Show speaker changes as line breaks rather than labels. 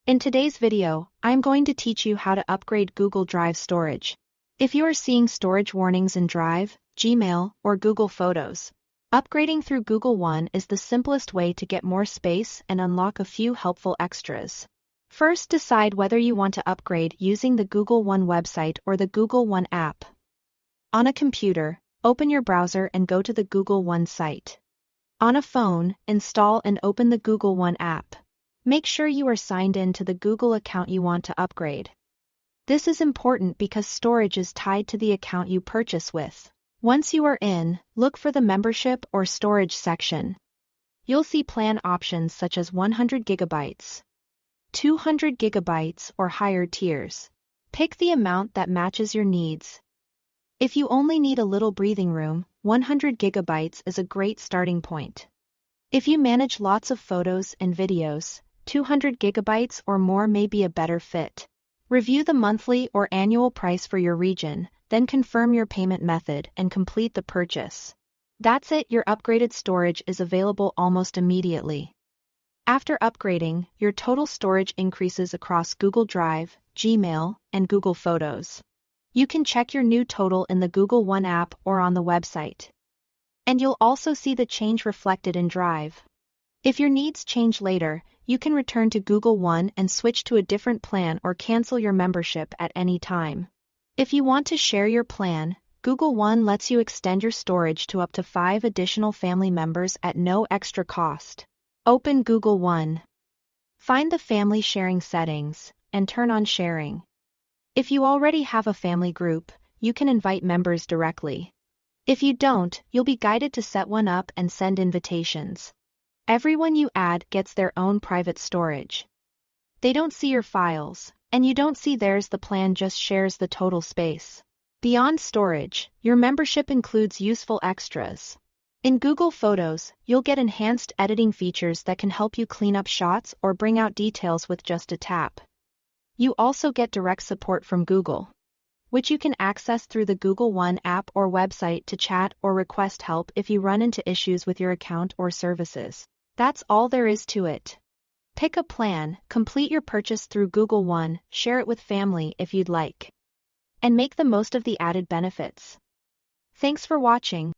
In today's video, I'm going to teach you how to upgrade Google Drive storage. If you are seeing storage warnings in Drive, Gmail, or Google Photos, upgrading through Google One is the simplest way to get more space and unlock a few helpful extras. First, decide whether you want to upgrade using the Google One website or the Google One app. On a computer, open your browser and go to the Google One site. On a phone, install and open the Google One app. Make sure you are signed in to the Google account you want to upgrade. This is important because storage is tied to the account you purchase with. Once you are in, look for the membership or storage section. You'll see plan options such as 100 GB, 200 GB, or higher tiers. Pick the amount that matches your needs. If you only need a little breathing room, 100 GB is a great starting point. If you manage lots of photos and videos, 200 GB or more may be a better fit. Review the monthly or annual price for your region, then confirm your payment method and complete the purchase. That's it, your upgraded storage is available almost immediately. After upgrading, your total storage increases across Google Drive, Gmail, and Google Photos. You can check your new total in the Google One app or on the website. And you'll also see the change reflected in Drive. If your needs change later, you can return to Google One and switch to a different plan or cancel your membership at any time. If you want to share your plan, Google One lets you extend your storage to up to 5 additional family members at no extra cost. Open Google One. Find the family sharing settings, and turn on sharing. If you already have a family group, you can invite members directly. If you don't, you'll be guided to set one up and send invitations. Everyone you add gets their own private storage. They don't see your files, and you don't see theirs. The plan just shares the total space. Beyond storage, your membership includes useful extras. In Google Photos, you'll get enhanced editing features that can help you clean up shots or bring out details with just a tap. You also get direct support from Google, which you can access through the Google One app or website to chat or request help if you run into issues with your account or services. That's all there is to it. Pick a plan, complete your purchase through Google One, share it with family if you'd like, and make the most of the added benefits. Thanks for watching.